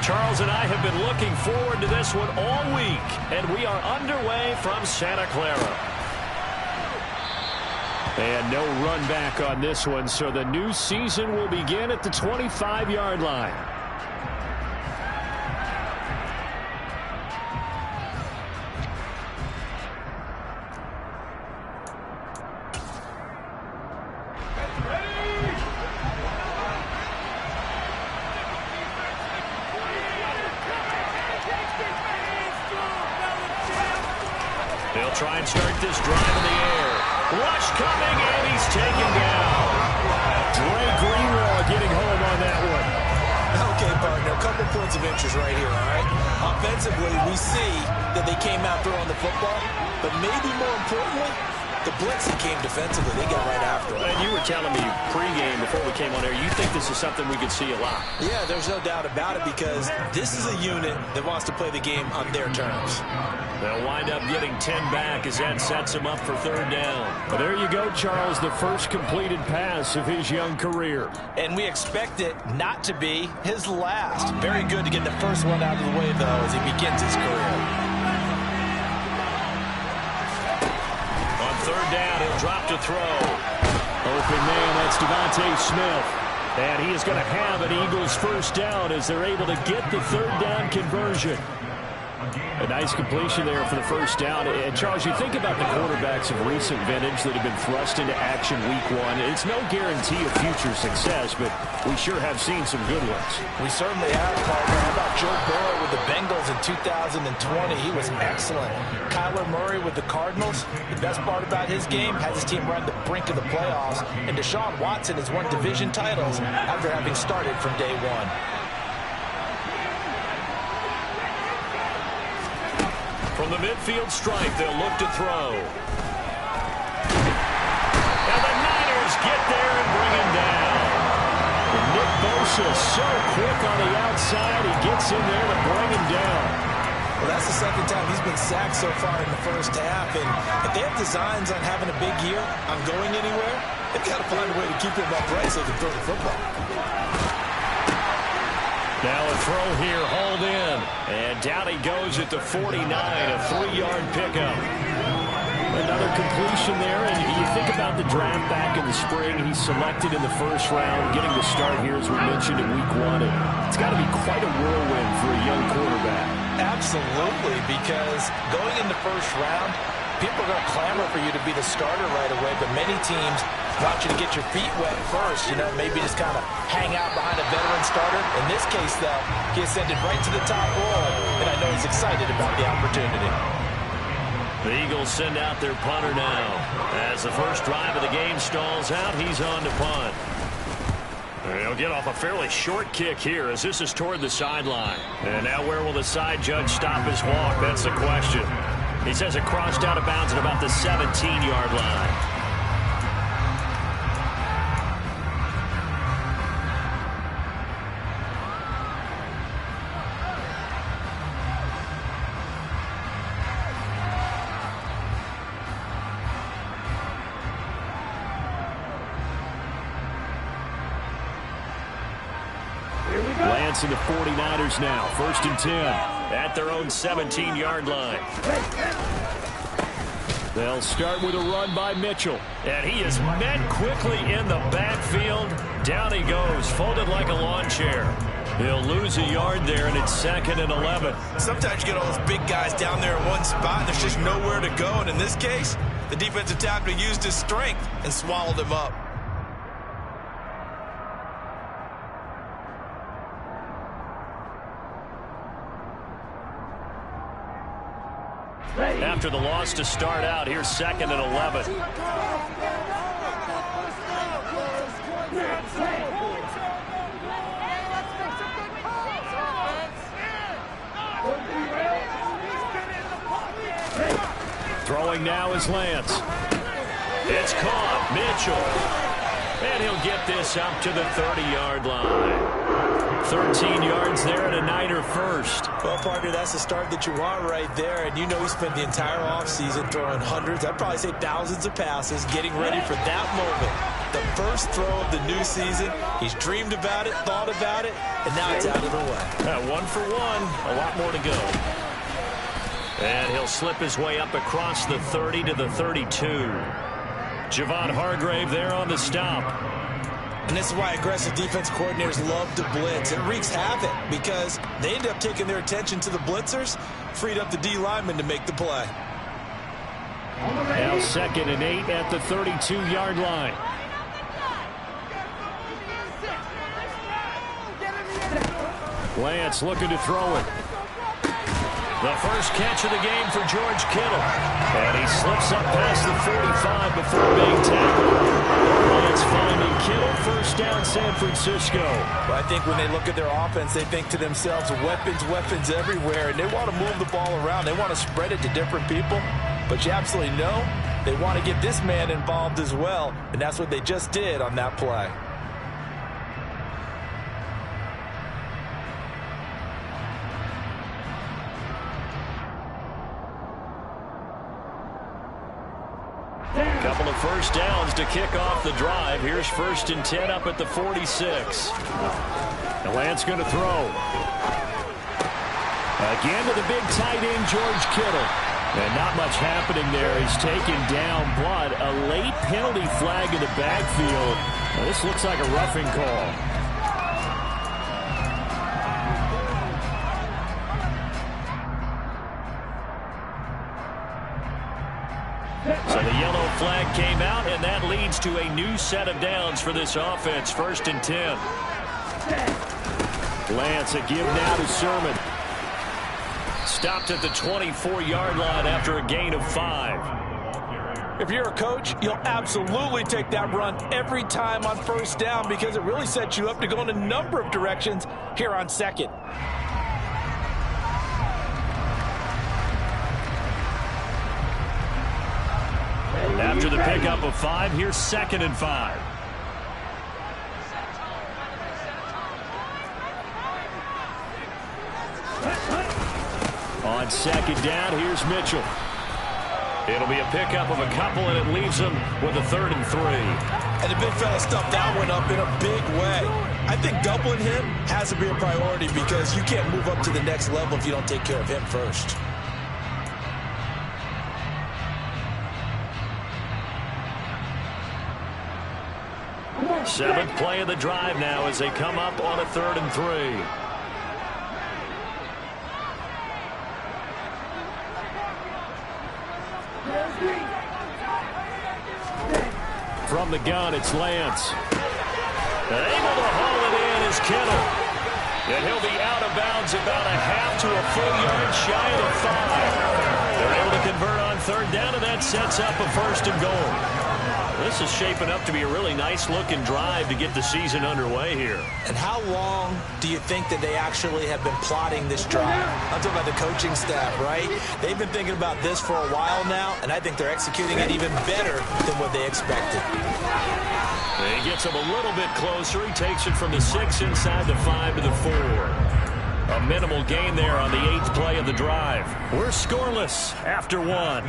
Charles and I have been looking forward to this one all week, and we are underway from Santa Clara. And no run back on this one, so the new season will begin at the 25-yard line. They'll try and start this drive in the air. Rush coming, and he's taken down. Dre Greenlaw getting home on that one. Okay, partner, a couple points of interest right here, all right? Offensively, we see that they came out throwing the football, but maybe more importantly, the blitzing came defensively. They got right after it. And you were telling me pregame before we came on air, you think this is something we could see a lot. Yeah, there's no doubt about it because this is a unit that wants to play the game on their terms. They'll wind up getting 10 back as that sets him up for third down. But there you go, Charles, the first completed pass of his young career. And we expect it not to be his last. Very good to get the first one out of the way, though, as he begins his career. On third down, he'll drop to throw. Open man, that's Devontae Smith. And he is going to have an Eagles first down as they're able to get the third down conversion. A nice completion there for the first down. And, Charles, you think about the quarterbacks of recent vintage that have been thrust into action week one. It's no guarantee of future success, but we sure have seen some good ones. We certainly have, partner. How about Joe Burrow with the Bengals in 2020? He was excellent. Kyler Murray with the Cardinals. The best part about his game, has his team right on the brink of the playoffs. And Deshaun Watson has won division titles after having started from day one. From the midfield stripe, they'll look to throw. And the Niners get there and bring him down. And Nick Bosa so quick on the outside, he gets in there to bring him down. Well, that's the second time he's been sacked so far in the first half. And if they have designs on having a big year, on going anywhere, they've got to find a way to keep him upright so they can throw the football. Now a throw here, hauled in. And down he goes at the 49, a 3-yard pickup. Another completion there, and you think about the draft back in the spring. He's selected in the first round, getting the start here, as we mentioned, in week one. And it's got to be quite a whirlwind for a young quarterback. Absolutely, because going in the first round, people are going to clamor for you to be the starter right away, but many teams want you to get your feet wet first, maybe just kind of hang out behind a veteran starter. In this case, though, he ascended right to the top role, and I know he's excited about the opportunity. The Eagles send out their punter now. As the first drive of the game stalls out, he's on to punt. He'll get off a fairly short kick here as this is toward the sideline. And now where will the side judge stop his walk? That's the question. He says it crossed out of bounds at about the 17-yard line. To the 49ers now, 1st and 10 at their own 17-yard line. They'll start with a run by Mitchell, and he is met quickly in the backfield. Down he goes, folded like a lawn chair. He'll lose a yard there, and it's 2nd and 11. Sometimes you get all those big guys down there in one spot, and there's just nowhere to go. And in this case, the defensive tackle used his strength and swallowed him up. After the loss to start out, here's 2nd and 11. Throwing now is Lance. It's caught. Mitchell. And he'll get this up to the 30-yard line. 13 yards there and a Niner first. Well, partner, that's the start that you want right there. And you know he spent the entire offseason throwing hundreds, I'd probably say thousands of passes, getting ready for that moment. The first throw of the new season. He's dreamed about it, thought about it, and now it's out of the way. 1 for 1. A lot more to go. And he'll slip his way up across the 30 to the 32. Javon Hargrave there on the stop. And this is why aggressive defense coordinators love to blitz. It wreaks havoc because they end up taking their attention to the blitzers, freed up the D lineman to make the play. Now 2nd and 8 at the 32-yard line. Lance looking to throw it. The first catch of the game for George Kittle. And he slips up past the 45 before being tackled. Lance finding Kittle, first down San Francisco. But I think when they look at their offense, they think to themselves, weapons everywhere, and they want to move the ball around. They want to spread it to different people. But you absolutely know they want to get this man involved as well, and that's what they just did on that play. Couple of first downs to kick off the drive. Here's 1st and 10 up at the 46. And Lance going to throw. Again to the big tight end, George Kittle. And not much happening there. He's taken down, but a late penalty flag in the backfield. Now, this looks like a roughing call. So the yellow flag came out, and that leads to a new set of downs for this offense. 1st and 10. Lance a give now to Sermon. Stopped at the 24-yard line after a gain of 5. If you're a coach, you'll absolutely take that run every time on 1st down because it really sets you up to go in a number of directions here on 2nd. After the pickup of 5, here's 2nd and 5. On 2nd down, here's Mitchell. It'll be a pickup of a couple, and it leaves them with a 3rd and 3. And the big fella stuffed that one up in a big way. I think doubling him has to be a priority because you can't move up to the next level if you don't take care of him first. Seventh play of the drive now as they come up on a 3rd and 3. From the gun, it's Lance. Able to haul it in is Kittle. And he'll be out of bounds about a half to a full yard shy of the 5. They're able to convert on 3rd down, and that sets up a 1st and goal. This is shaping up to be a really nice-looking drive to get the season underway here. And how long do you think that they actually have been plotting this drive? I'm talking about the coaching staff, right? They've been thinking about this for a while now, and I think they're executing it even better than what they expected. And he gets him a little bit closer. He takes it from the 6 inside the 5 to the 4. A minimal gain there on the 8th play of the drive. We're scoreless after 1.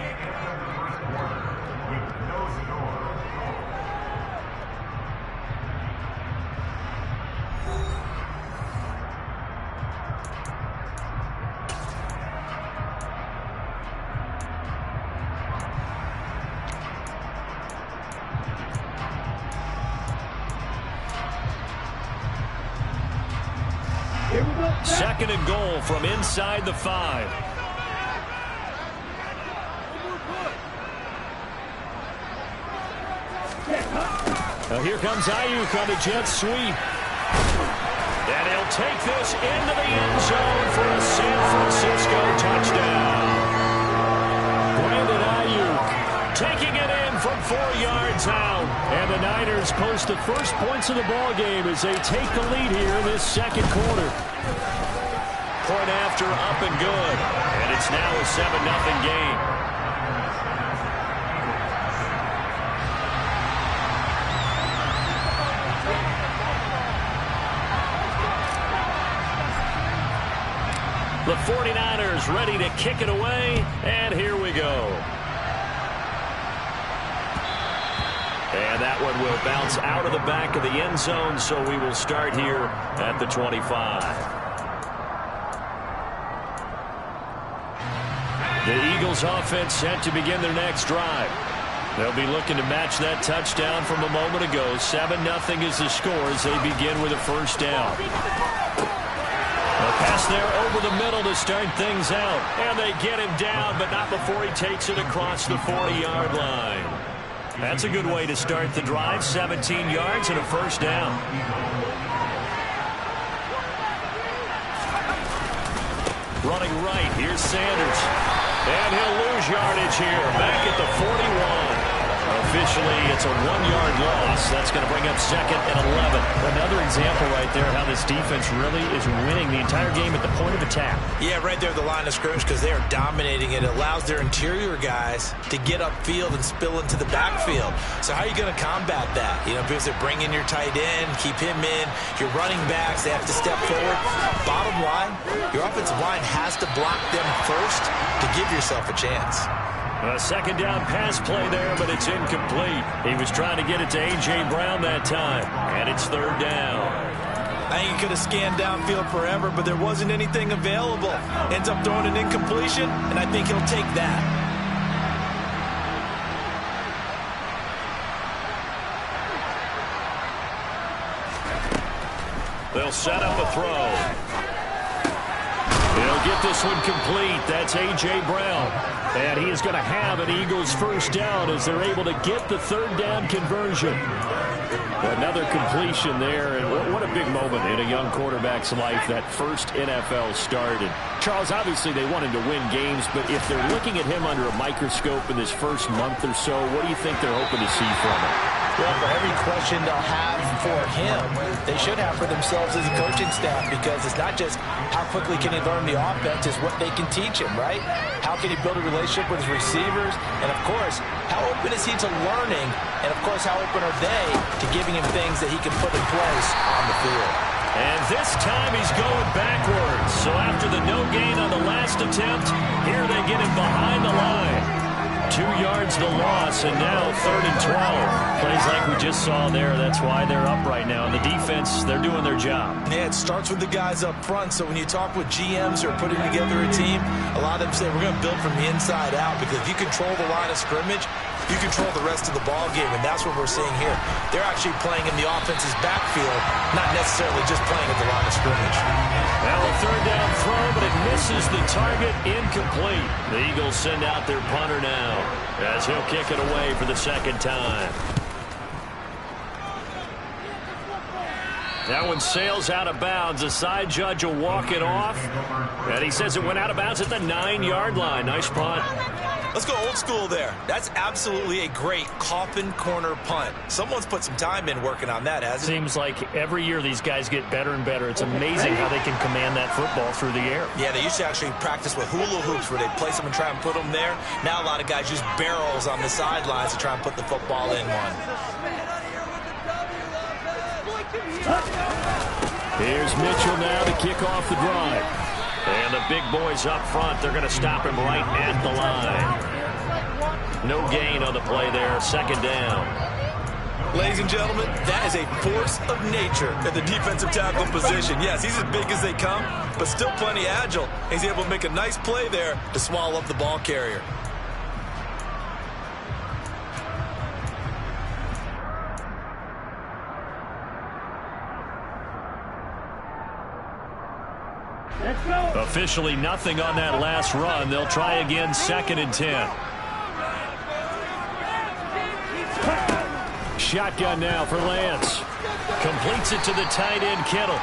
Second and goal from inside the 5. Now here comes Ayuk on the jet sweep. And he'll take this into the end zone for a San Francisco touchdown. Brandon Ayuk taking it in from 4 yards out. And the Niners post the first points of the ball game as they take the lead here in this 2nd quarter. Point after, up and good. And it's now a 7-0 game. The 49ers ready to kick it away, and here we go. And that one will bounce out of the back of the end zone, so we will start here at the 25. The Eagles offense set to begin their next drive. They'll be looking to match that touchdown from a moment ago. 7-0 is the score as they begin with a first down. A pass there over the middle to start things out. And they get him down, but not before he takes it across the 40-yard line. That's a good way to start the drive. 17 yards and a first down. Running right, here's Sanders. And he'll lose yardage here. Back at the 41. Officially, it's a 1-yard loss. That's going to bring up 2nd and 11. Another example right there how this defense really is winning the entire game at the point of attack. Yeah, right there at the line of scrimmage because they are dominating it. It allows their interior guys to get upfield and spill into the backfield. So how are you going to combat that? You know, because they bring in your tight end, keep him in. Your running backs, they have to step forward. Bottom line, your offensive line has to block them first to give yourself a chance. A second down pass play there, but it's incomplete. He was trying to get it to A.J. Brown that time, and it's 3rd down. I think he could have scanned downfield forever, but there wasn't anything available. Ends up throwing an incompletion, and I think he'll take that. They'll set up a throw. He'll get this one complete. That's A.J. Brown. And he is going to have an Eagles first down as they're able to get the 3rd down conversion. Another completion there, and what a big moment in a young quarterback's life, that first NFL start. And Charles, obviously they want him to win games, but if they're looking at him under a microscope in this first month or so, what do you think they're hoping to see from him? Well, for every question they'll have for him, they should have for themselves as a coaching staff, because it's not just how quickly can he learn the offense, it's what they can teach him, right? How can he build a relationship with his receivers? And, of course, how open is he to learning? And, of course, how open are they to giving him things that he can put in place on the field? And this time he's going backwards. So after the no gain on the last attempt, here they get him behind the line. 2 yards the loss, and now 3rd and 12. Plays like we just saw there. That's why they're up right now. And the defense, they're doing their job. Yeah, it starts with the guys up front. So when you talk with GMs who are putting together a team, a lot of them say we're going to build from the inside out, because if you control the line of scrimmage, you control the rest of the ball game, and that's what we're seeing here. They're actually playing in the offense's backfield, not necessarily just playing at the line of scrimmage. Now a 3rd down throw, but it misses the target. Incomplete. The Eagles send out their punter now as he'll kick it away for the 2nd time. That one sails out of bounds. The side judge will walk it off, and he says it went out of bounds at the 9-yard line. Nice punt. Let's go old school there. That's absolutely a great coffin corner punt. Someone's put some time in working on that, hasn't it? Seems like every year these guys get better and better. It's amazing how they can command that football through the air. Yeah, they used to actually practice with hula hoops where they place them and try and put them there. Now a lot of guys use barrels on the sidelines to try and put the football in one. Here's Mitchell now to kick off the drive. And the big boys up front, they're going to stop him right at the line. No gain on the play there, 2nd down. Ladies and gentlemen, that is a force of nature at the defensive tackle position. Yes, he's as big as they come, but still plenty agile. He's able to make a nice play there to swallow up the ball carrier. Officially nothing on that last run. They'll try again, 2nd and 10. Shotgun now for Lance. Completes it to the tight end, Kittle.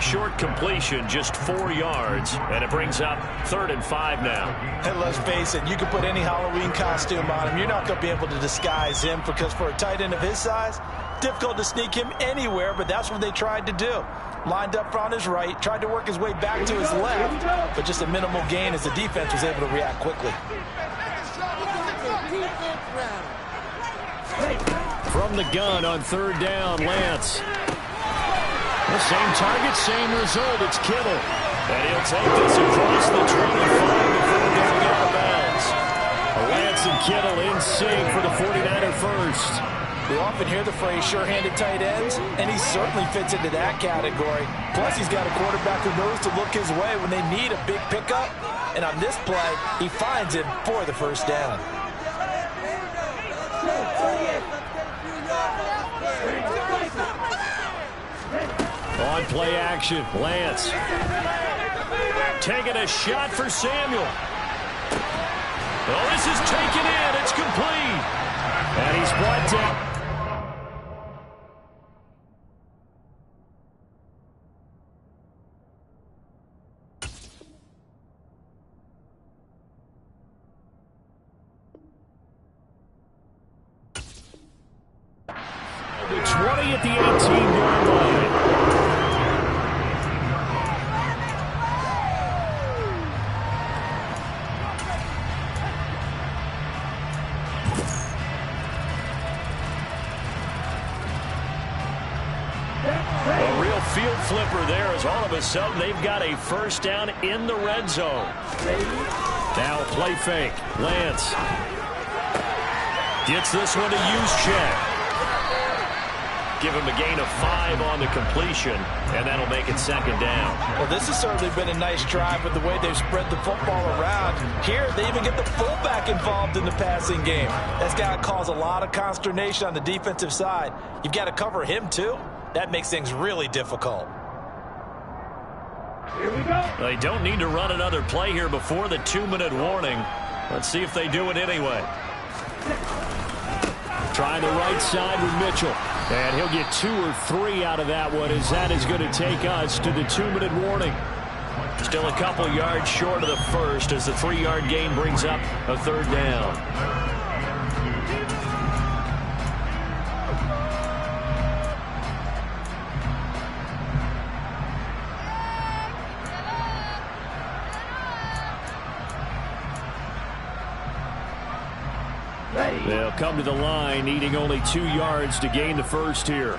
Short completion, just 4 yards, and it brings up 3rd and 5 now. And let's face it, you can put any Halloween costume on him. You're not going to be able to disguise him, because for a tight end of his size, difficult to sneak him anywhere, but that's what they tried to do. Lined up on his right, tried to work his way back to his left, but just a minimal gain as the defense was able to react quickly. From the gun on 3rd down, Lance. The same target, same result. It's Kittle. And he'll take this across the 25 before going out of bounds. Lance and Kittle in sync for the 49er first. We often hear the phrase sure-handed tight ends, and he certainly fits into that category. Plus, he's got a quarterback who knows to look his way when they need a big pickup. And on this play, he finds it for the first down. On play action, Lance. Taking a shot for Samuel. Oh, this is taken in. It's complete. And he's brought down. The 20 at the 18-yard line. A real field flipper there as all of a sudden they've got a first down in the red zone. Now play fake. Lance gets this one to Juszczyk. Give him a gain of 5 on the completion, and that'll make it second down. Well, this has certainly been a nice drive with the way they've spread the football around. Here, they even get the fullback involved in the passing game. That's got to cause a lot of consternation on the defensive side. You've got to cover him, too. That makes things really difficult. Here we go. They don't need to run another play here before the 2-minute warning. Let's see if they do it anyway. Trying the right side with Mitchell. And he'll get 2 or 3 out of that one, as that is going to take us to the 2-minute warning. Still a couple yards short of the first as the 3-yard gain brings up a third down. They'll come to the line, needing only 2 yards to gain the first here.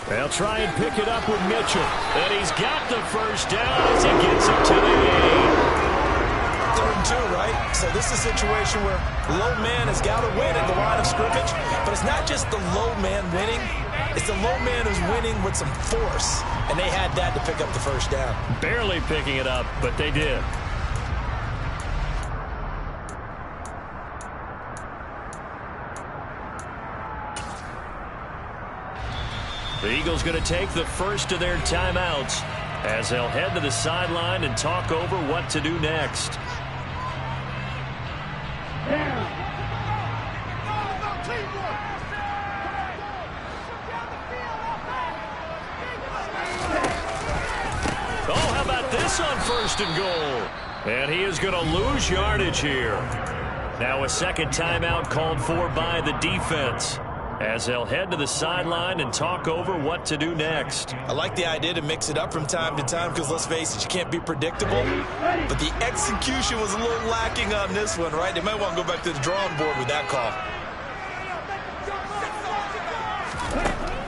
They'll try and pick it up with Mitchell. And he's got the first down as he gets it to the 8. 3rd and 2, right? So this is a situation where low man has got to win at the line of scrimmage. But it's not just the low man winning. It's the low man who's winning with some force. And they had that to pick up the first down. Barely picking it up, but they did. The Eagles going to take the first of their timeouts as they'll head to the sideline and talk over what to do next. Oh, how about this on 1st and goal? And he is going to lose yardage here. Now a second timeout called for by the defense as they'll head to the sideline and talk over what to do next. I like the idea to mix it up from time to time because, let's face it, you can't be predictable. But the execution was a little lacking on this one, right? They might want to go back to the drawing board with that call.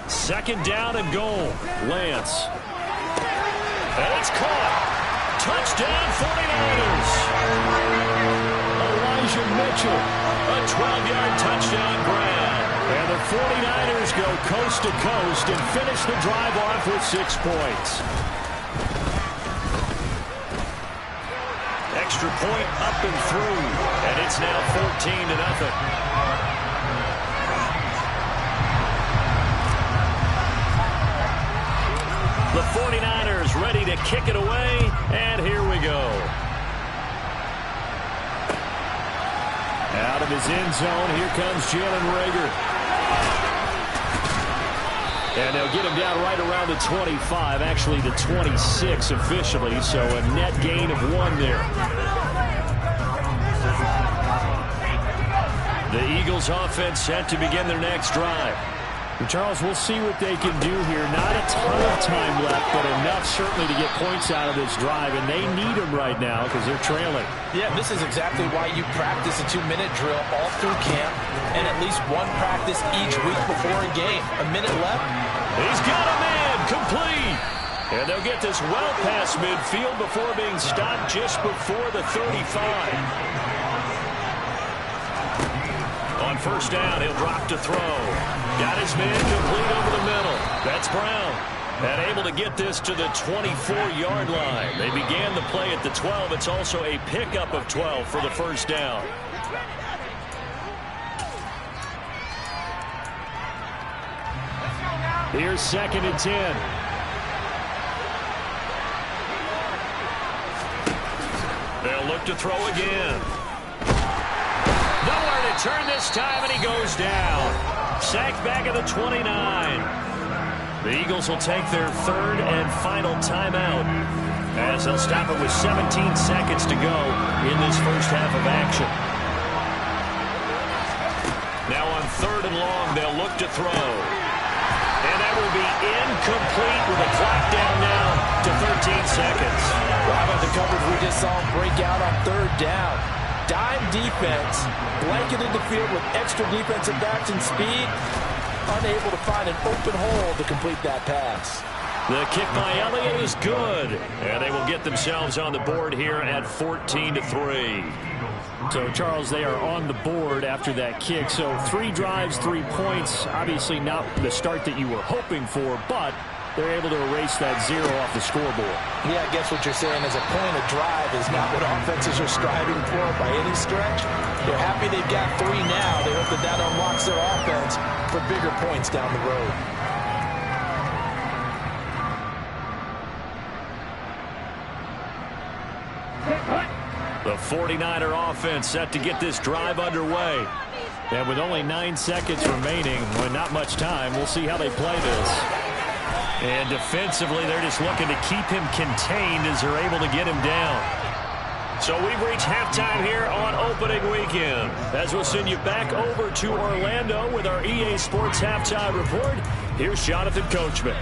Second down and goal. Lance. And it's caught. Touchdown 49ers. Elijah Mitchell. A 12-yard touchdown grab. And the 49ers go coast to coast and finish the drive off with 6 points. Extra point up and through. And it's now 14-0. The 49ers ready to kick it away, and here we go. Out of his end zone, here comes Jalen Reagor. And they'll get him down right around the 25, actually the 26 officially, so a net gain of 1 there. The Eagles offense set to begin their next drive. Charles, we'll see what they can do here. Not a ton of time left, but enough certainly to get points out of this drive, and they need them right now because they're trailing. Yeah, this is exactly why you practice a 2-minute drill all through camp and at least one practice each week before a game. A minute left. He's got a man complete. And they'll get this well past midfield before being stopped just before the 35. On first down, he'll drop to throw. Got his man complete over the middle. That's Brown. And able to get this to the 24-yard line. They began the play at the 12. It's also a pickup of 12 for the first down. Here's 2nd and 10. They'll look to throw again. Nowhere to turn this time, and he goes down. Sacked back at the 29. The Eagles will take their 3rd and final timeout as they'll stop it with 17 seconds to go in this first half of action. Now on 3rd and long, they'll look to throw. And that will be incomplete with the clock down now to 13 seconds. Rob, the coverage we just saw him break out on 3rd down. Dime defense, blanketed the field with extra defensive backs and speed. Unable to find an open hole to complete that pass. The kick by Elliott is good. And they will get themselves on the board here at 14-3. So, Charles, they are on the board after that kick. So 3 drives, 3 points. Obviously not the start that you were hoping for, but they're able to erase that 0 off the scoreboard. Yeah, I guess what you're saying is a point of drive is not what offenses are striving for by any stretch. They're happy they've got 3 now. They hope that that unlocks their offense for bigger points down the road. The 49er offense set to get this drive underway. And with only 9 seconds remaining, with not much time, we'll see how they play this. And defensively, they're just looking to keep him contained as they're able to get him down. So we've reached halftime here on opening weekend. As we'll send you back over to Orlando with our EA Sports Halftime Report, here's Jonathan Coachman.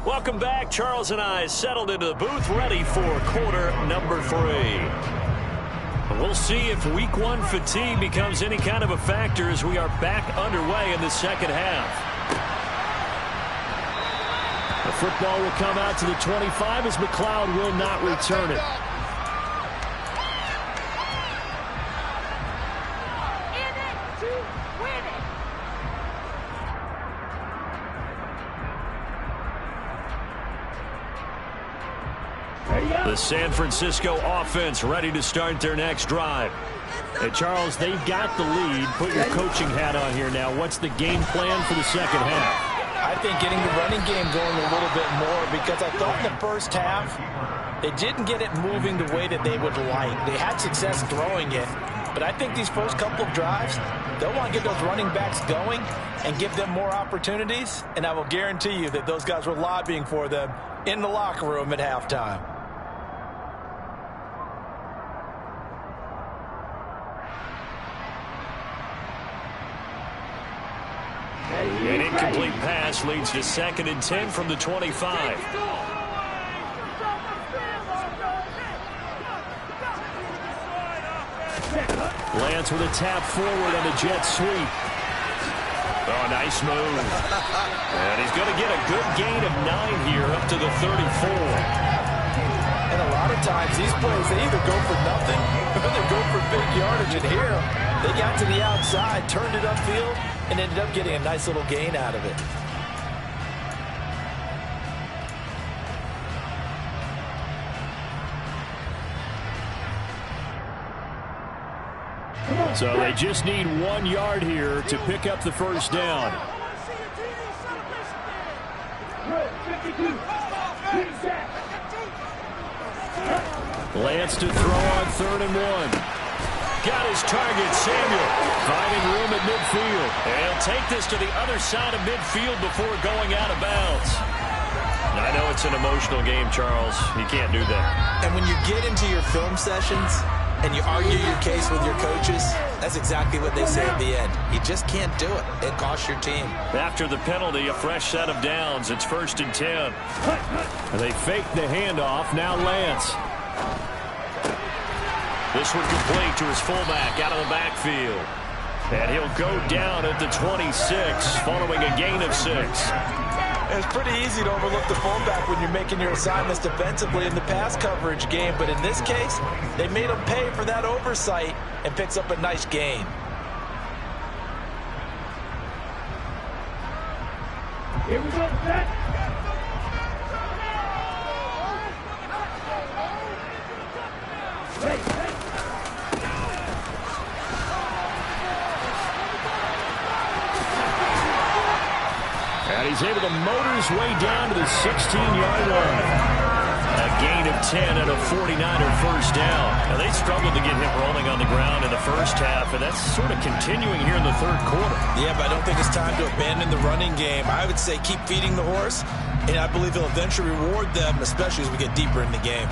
Welcome back. Charles and I settled into the booth, ready for quarter number 3. We'll see if week 1 fatigue becomes any kind of a factor as we are back underway in the second half. The football will come out to the 25 as McLeod will not return it. The San Francisco offense ready to start their next drive. Hey, Charles, they've got the lead. Put your coaching hat on here now. What's the game plan for the second half? I think getting the running game going a little bit more, because I thought in the first half they didn't get it moving the way that they would like. They had success throwing it, but I think these first couple of drives, they'll want to get those running backs going and give them more opportunities, and I will guarantee you that those guys were lobbying for them in the locker room at halftime. An incomplete pass leads to 2nd and 10 from the 25. Lance with a tap forward on the jet sweep. Oh, nice move. And he's going to get a good gain of 9 here up to the 34. And a lot of times these plays, they either go for nothing or they go for big yardage. And here, they got to the outside, turned it upfield, and ended up getting a nice little gain out of it. So they just need 1 yard here to pick up the first down. Lance to throw on 3rd and 1. Got his target, Samuel, finding room at midfield. And he'll take this to the other side of midfield before going out of bounds. I know it's an emotional game, Charles. You can't do that. And when you get into your film sessions and you argue your case with your coaches, That's exactly what they say at the end. You just can't do it. It costs your team. After the penalty, a fresh set of downs. It's 1st and 10. They fake the handoff. Now Lance. This one complete to his fullback out of the backfield. And he'll go down at the 26 following a gain of 6. It's pretty easy to overlook the fullback when you're making your assignments defensively in the pass coverage game. But in this case, they made him pay for that oversight and picks up a nice gain. Here we go, set. And he's able to motor his way down to the 16-yard line. A gain of 10 and a 49er first down. Now, they struggled to get him rolling on the ground in the first half, and that's sort of continuing here in the third quarter. Yeah, but I don't think it's time to abandon the running game. I would say keep feeding the horse, and I believe he'll eventually reward them, especially as we get deeper in the game.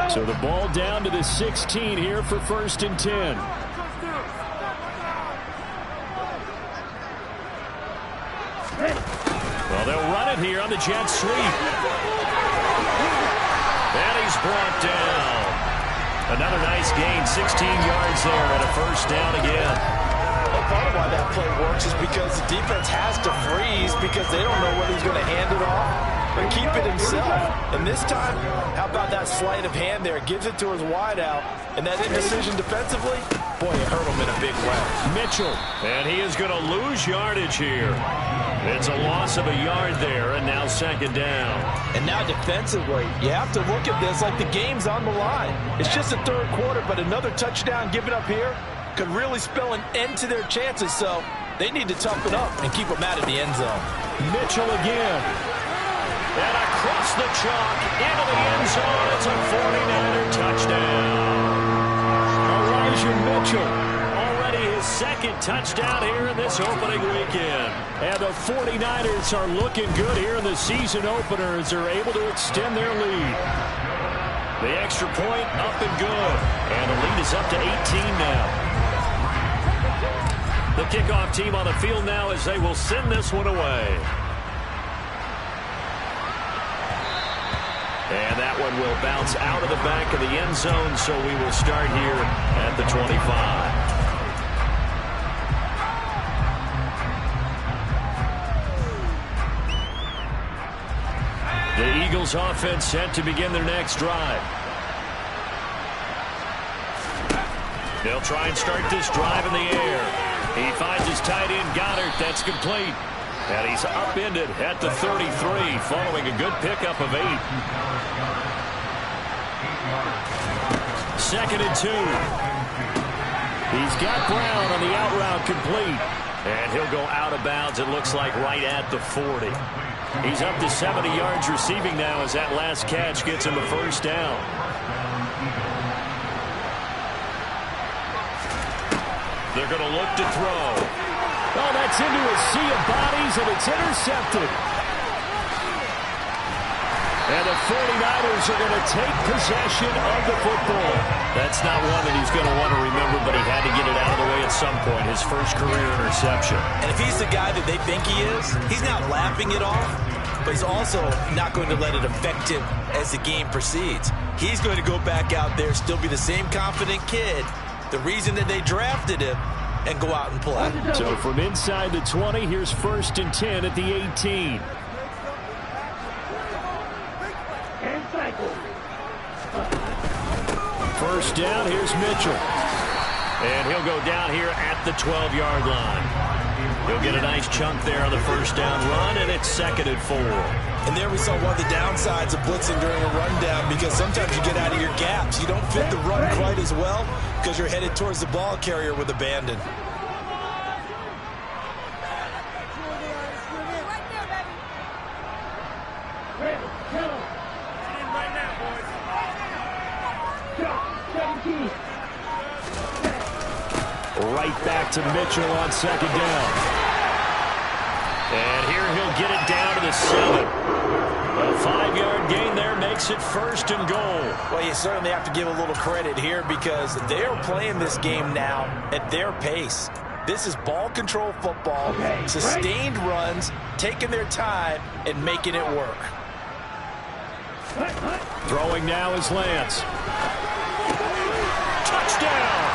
So the ball down to the 16 here for 1st and 10. Well, they'll run it here on the jet sweep. And he's brought down. Another nice gain, 16 yards there, and a first down again. Well, part of why that play works is because the defense has to freeze because they don't know whether he's going to hand it off or keep it himself. And this time, how about that sleight of hand there? Gives it to his wideout, and that indecision defensively, boy, it hurt him in a big way. Mitchell, and he is going to lose yardage here. It's a loss of a yard there, and now 2nd down. And now defensively, you have to look at this like the game's on the line. It's just the third quarter, but another touchdown given up here could really spell an end to their chances, so they need to toughen up and keep them out of the end zone. Mitchell again. And across the chalk into the end zone. It's a 49er touchdown. Elijah Mitchell, already his 2nd touchdown here in this opening weekend. And the 49ers are looking good here in the season opener as they're able to extend their lead. The extra point up and good. And the lead is up to 18 now. The kickoff team on the field now as they will send this one away. And that one will bounce out of the back of the end zone, so we will start here at the 25. The Eagles offense set to begin their next drive. They'll try and start this drive in the air. He finds his tight end, Goddard. That's complete. And he's upended at the 33 following a good pickup of 8. 2nd and 2. He's got Brown on the out route complete. And he'll go out of bounds, it looks like, right at the 40. He's up to 70 yards receiving now as that last catch gets him a first down. They're going to look to throw. Oh, that's into a sea of bodies, and it's intercepted. And the 49ers are going to take possession of the football. That's not one that he's going to want to remember, but he had to get it out of the way at some point, his first career interception. And if he's the guy that they think he is, he's not laughing it off, but he's also not going to let it affect him as the game proceeds. He's going to go back out there, still be the same confident kid, the reason that they drafted him, and go out and play. So from inside the 20, here's 1st and 10 at the 18. First down, here's Mitchell. And he'll go down here at the 12-yard line. He'll get a nice chunk there on the first down run, and it's 2nd and 4. And there we saw one of the downsides of blitzing during a rundown, because sometimes you get out of your gaps. You don't fit the run quite as well because you're headed towards the ball carrier with abandon. Right back to Mitchell on 2nd down. And here he'll get it down to the 7. A 5-yard gain there makes it 1st and goal. Well, you certainly have to give a little credit here because they're playing this game now at their pace. This is ball control football, sustained runs, taking their time, and making it work. Throwing now is Lance. Touchdown!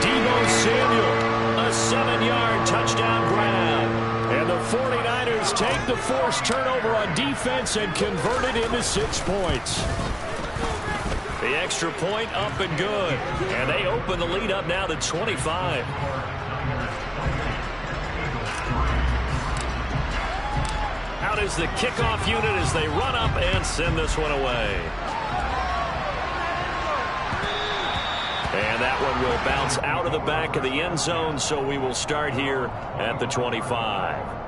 Deebo Samuel, a 7-yard touchdown grab. And the 49ers take the forced turnover on defense and convert it into 6 points. The extra point up and good. And they open the lead up now to 25. Out is the kickoff unit as they run up and send this one away. And that one will bounce out of the back of the end zone, so we will start here at the 25.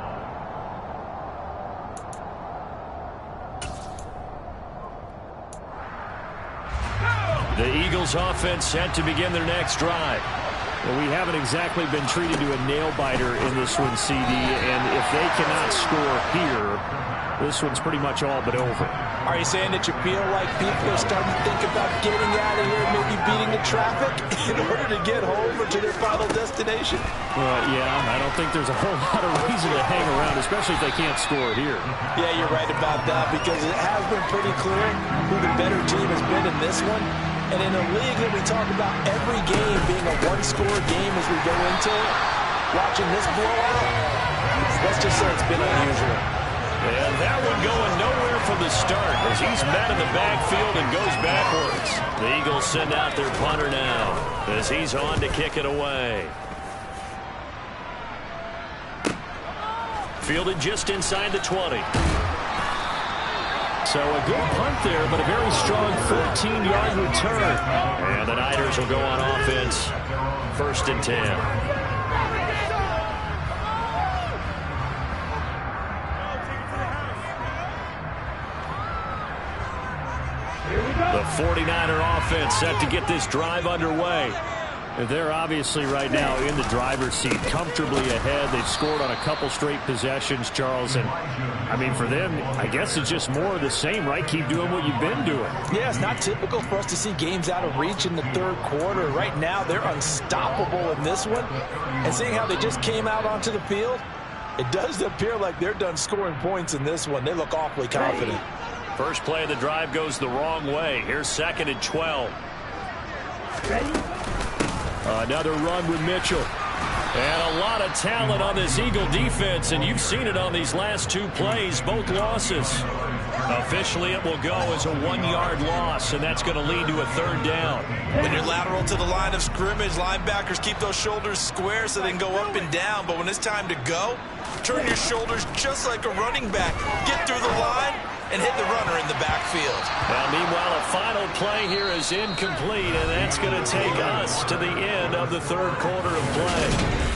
The Eagles offense set to begin their next drive. Well, we haven't exactly been treated to a nail-biter in this one, CD, and if they cannot score here, this one's pretty much all but over. Are you saying that you feel like people are starting to think about getting out of here, maybe beating the traffic in order to get home or to their final destination? Well, yeah, I don't think there's a whole lot of reason to hang around, especially if they can't score here. Yeah, you're right about that because it has been pretty clear who the better team has been in this one. And in a league that we talk about every game being a one-score game as we go into it, watching this blowout, let's just say it's been unusual. And that one going nowhere from the start as he's met in the backfield and goes backwards. The Eagles send out their punter now as he's on to kick it away. Fielded just inside the 20. So a good punt there, but a very strong 14-yard return. And the Niners will go on offense. 1st and 10. The 49er offense set to get this drive underway. They're obviously right now in the driver's seat, comfortably ahead. They've scored on a couple straight possessions, Charles. And, I mean, for them, I guess it's just more of the same, right? Keep doing what you've been doing. Yeah, it's not typical for us to see games out of reach in the 3rd quarter. Right now, they're unstoppable in this one. And seeing how they just came out onto the field, it does appear like they're done scoring points in this one. They look awfully confident. First play of the drive goes the wrong way. Here's 2nd and 12. Another run with Mitchell. And a lot of talent on this Eagle defense, and you've seen it on these last 2 plays, both losses. Officially, it will go as a 1-yard loss, and that's going to lead to a 3rd down. When you're lateral to the line of scrimmage, linebackers keep those shoulders square so they can go up and down. But when it's time to go, turn your shoulders just like a running back. Get through the line and hit the runner in the backfield. Now, meanwhile, a final play here is incomplete, and that's going to take us to the end of the 3rd quarter of play.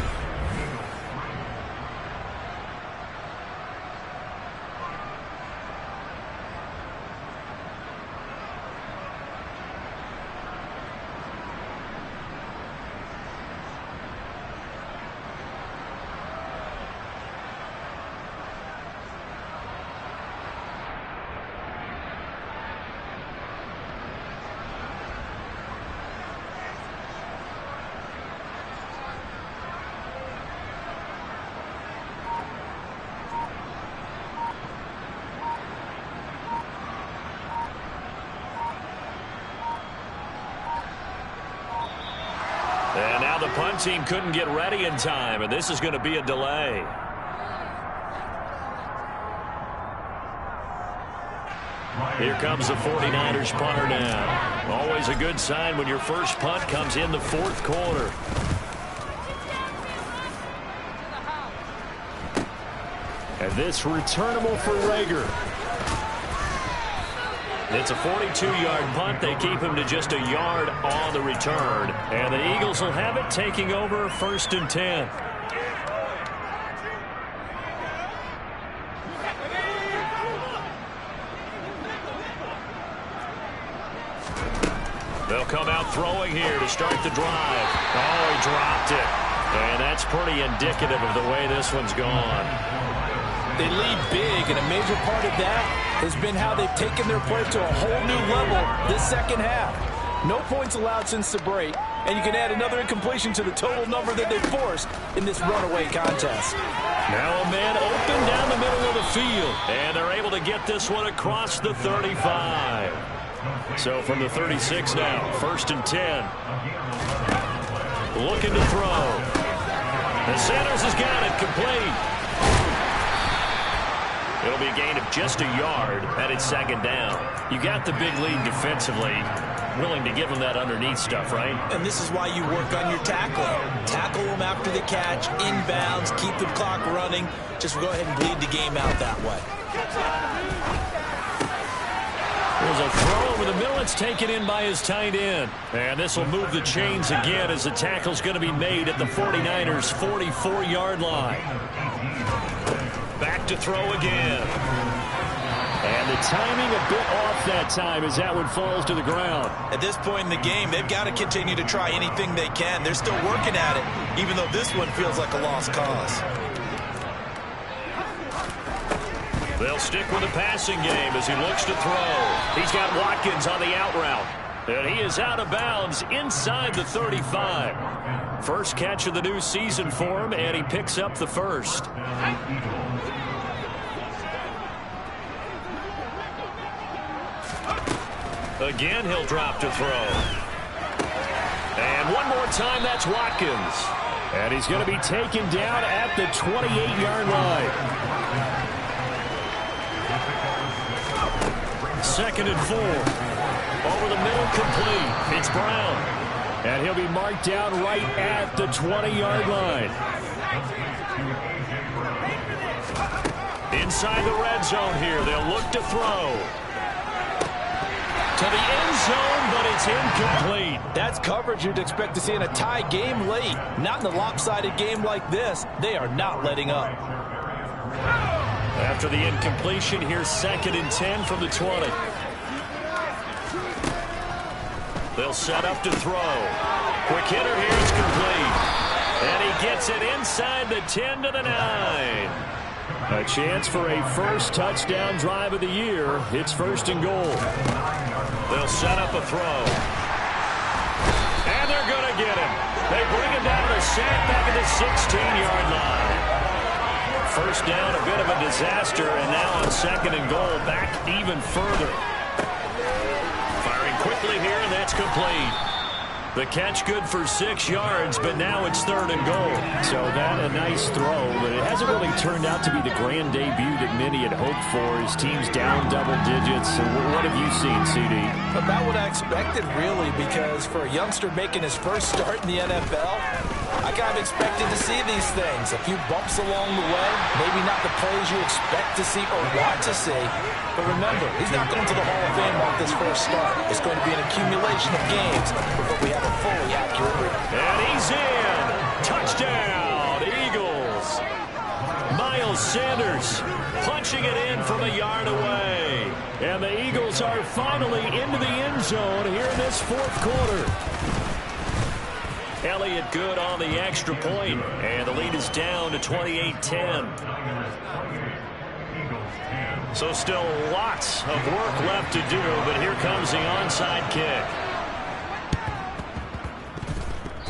And now the punt team couldn't get ready in time, and this is going to be a delay. Here comes the 49ers punter now. Always a good sign when your first punt comes in the 4th quarter. And this returnable for Rager. It's a 42-yard punt. They keep him to just a yard on the return. And the Eagles will have it, taking over 1st and 10. They'll come out throwing here to start the drive. Oh, he dropped it. And that's pretty indicative of the way this one's gone. They lead big, and a major part of that has been how they've taken their play to a whole new level this second half. No points allowed since the break, and you can add another incompletion to the total number that they forced in this runaway contest. Now a man open down the middle of the field, and they're able to get this one across the 35. So from the 36 now, 1st and 10. Looking to throw. The Sanders has got it complete. It'll be a gain of just a yard, and it's 2nd down. You got the big lead defensively. Willing to give them that underneath stuff, right? And this is why you work on your tackling. Tackle them after the catch, inbounds, keep the clock running. Just go ahead and bleed the game out that way. There's a throw over the middle. It's taken in by his tight end. And this will move the chains again as the tackle's going to be made at the 49ers' 44-yard line. Back to throw again. And the timing a bit off that time as that one falls to the ground. At this point in the game, they've got to continue to try anything they can. They're still working at it, even though this one feels like a lost cause. They'll stick with the passing game as he looks to throw. He's got Watkins on the out route. And he is out of bounds inside the 35. First catch of the new season for him, and he picks up the first. Again, he'll drop to throw. And one more time, that's Watkins. And he's going to be taken down at the 28-yard line. 2nd and 4. Over the middle, complete. It's Brown. And he'll be marked down right at the 20-yard line. Inside the red zone here, they'll look to throw. To the end zone, but it's incomplete. That's coverage you'd expect to see in a tie game late. Not in a lopsided game like this. They are not letting up. After the incompletion, here's 2nd and 10 from the 20. They'll set up to throw. Quick hitter here, it's complete. And he gets it inside the 10 to the 9. A chance for a first touchdown drive of the year. It's 1st and goal. They'll set up a throw. And they're going to get him. They bring him down to the sack back at the 16-yard line. First down, a bit of a disaster, and now on 2nd and goal, back even further. Firing quickly here, and that's complete. The catch good for 6 yards, but now it's 3rd and goal. So that a nice throw, but it hasn't really turned out to be the grand debut that many had hoped for. His team's down double digits. So what have you seen, CD? About what I expected, really, because for a youngster making his first start in the NFL, I kind of expected to see these things. A few bumps along the way, maybe not the plays you expect to see or want to see. But remember, he's not going to the Hall of Fame off this first start. It's going to be an accumulation of games before we have a fully accurate record. And he's in. Touchdown, Eagles. Miles Sanders punching it in from a yard away. And the Eagles are finally into the end zone here in this 4th quarter. Elliott good on the extra point, and the lead is down to 28-10. So still lots of work left to do, but here comes the onside kick.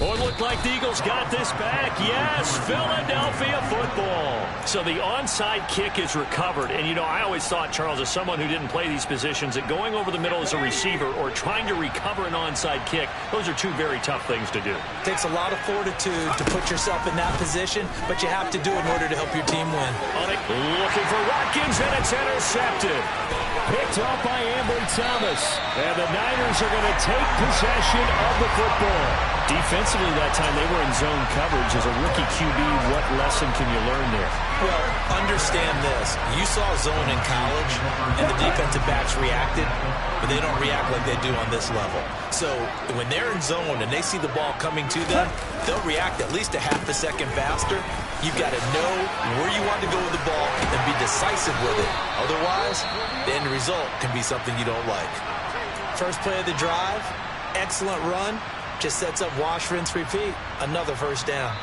Oh, it looked like the Eagles got this back. Yes, Philadelphia football. So the onside kick is recovered. And, you know, I always thought, Charles, as someone who didn't play these positions, that going over the middle as a receiver or trying to recover an onside kick, those are two very tough things to do. It takes a lot of fortitude to put yourself in that position, but you have to do it in order to help your team win. On it, looking for Watkins, and it's intercepted. Picked off by Ambry Thomas. And the Niners are going to take possession of the football. Defensively that time, they were in zone coverage. As a rookie QB, what lesson can you learn there? Well, understand this. You saw zone in college, and the defensive backs reacted, but they don't react like they do on this level. So when they're in zone and they see the ball coming to them, they'll react at least a half a second faster. You've got to know where you want to go with the ball and be decisive with it. Otherwise, the end result can be something you don't like. First play of the drive, excellent run. Just sets up wash, rinse, repeat. Another first down.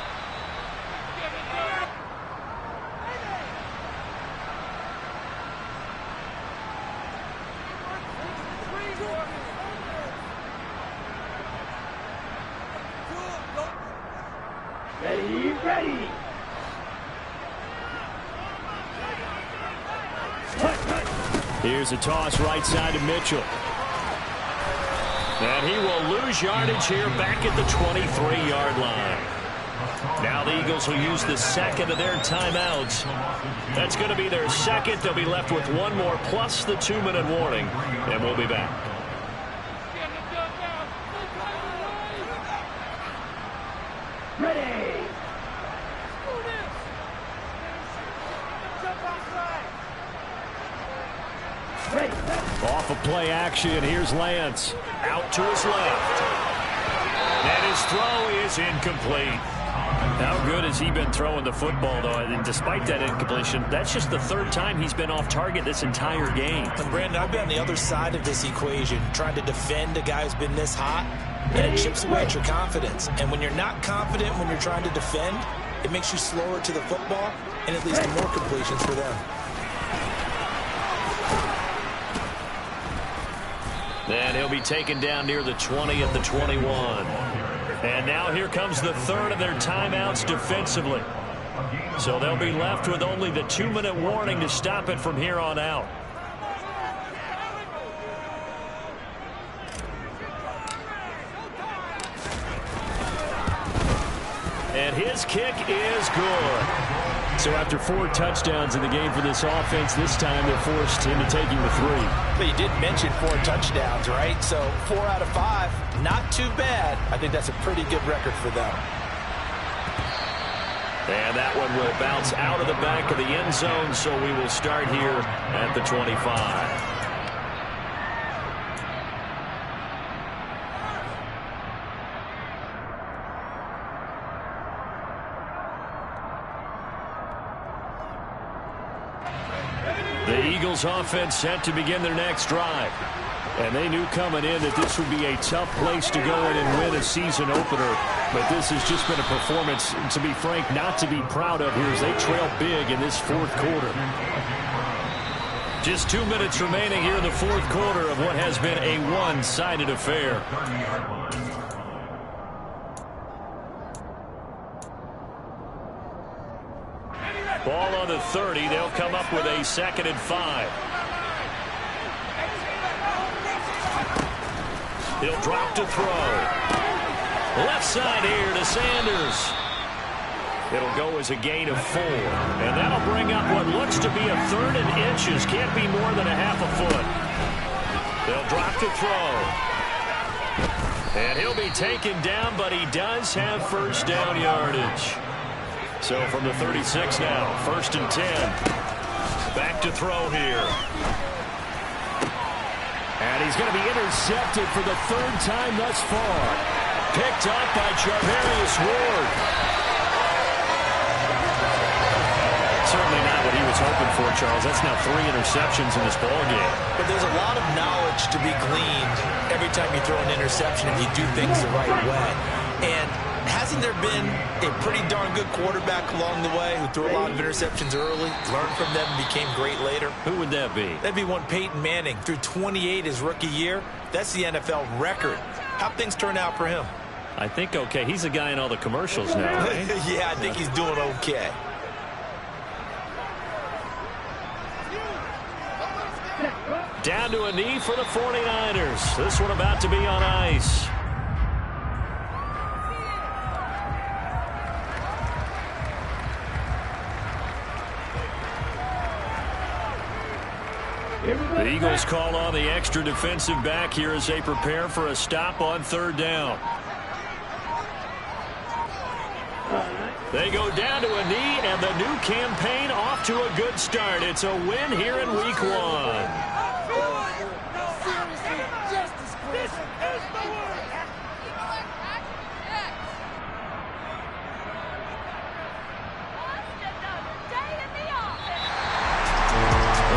Ready. Here's a toss right side to Mitchell. And he will lose yardage here back at the 23-yard line. Now the Eagles will use the second of their timeouts. That's going to be their second. They'll be left with one more plus the 2-minute warning. And we'll be back. Ready. Off of play action, here's Lance. Out to his left. And his throw is incomplete. How good has he been throwing the football, though? And despite that incompletion, that's just the third time he's been off target this entire game. And Brandon, I've been on the other side of this equation, trying to defend a guy who's been this hot, and it chips away at your confidence. And when you're not confident when you're trying to defend, it makes you slower to the football, and it leads to more completions for them. And he'll be taken down near the 20 at the 21. And now here comes the third of their timeouts defensively. So they'll be left with only the 2-minute warning to stop it from here on out. And his kick is good. So after 4 touchdowns in the game for this offense, this time they're forced into taking the 3. But you did mention 4 touchdowns, right? So 4 out of 5, not too bad. I think that's a pretty good record for them. And that one will bounce out of the back of the end zone, so we will start here at the 25. The Eagles offense set to begin their next drive. And they knew coming in that this would be a tough place to go in and win a season opener. But this has just been a performance, to be frank, not to be proud of here as they trail big in this fourth quarter. Just 2 minutes remaining here in the fourth quarter of what has been a one-sided affair. Ball on the 30. They'll come up with a 2nd and 5. He'll drop to throw. Left side here to Sanders. It'll go as a gain of 4. And that'll bring up what looks to be a 3rd and inches. Can't be more than a half a foot. They'll drop to throw. And he'll be taken down, but he does have first down yardage. So from the 36 now, 1st and 10. Back to throw here. And he's going to be intercepted for the 3rd time thus far. Picked up by Charvarius Ward. Certainly not what he was hoping for, Charles. That's now 3 interceptions in this ballgame. But there's a lot of knowledge to be gleaned every time you throw an interception if you do things the right way. And hasn't there been a pretty darn good quarterback along the way who threw a lot of interceptions early, learned from them, and became great later? Who would that be? That'd be one Peyton Manning. Threw 28 his rookie year. That's the NFL record. How'd things turn out for him? I think okay. He's a guy in all the commercials now, right? Yeah, I think he's doing okay. Down to a knee for the 49ers. This one about to be on ice. The Eagles call on the extra defensive back here as they prepare for a stop on 3rd down. They go down to a knee, and the new campaign off to a good start. It's a win here in Week 1.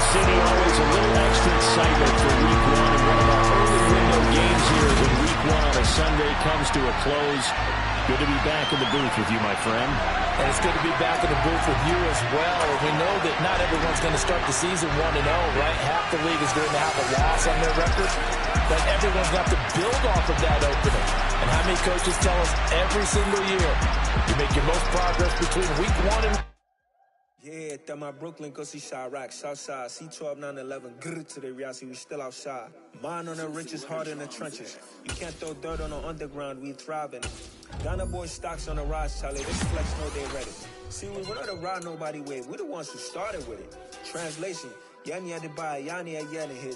City always a little extra excitement for Week 1, and one of our early window games here when Week 1 on a Sunday comes to a close. Good to be back in the booth with you, my friend. And it's good to be back in the booth with you as well. We know that not everyone's going to start the season 1-0, right? Half the league is going to have a loss on their record, but everyone's team's got to build off of that opening. And how many coaches tell us every single year, you make your most progress between week 1 and... Yeah, that my Brooklyn, go see Chirac, Southside, C12, 911, grr to the Riasi, we still outside. Mine on the riches, hard in the trenches. You can't throw dirt on the underground, we thriving. Ghana boys stocks on the rise, Charlie, this flex know they ready. See, we were not the ride nobody with, we the ones who started with it. Translation, Yani had to buy, Yani had yelling hit.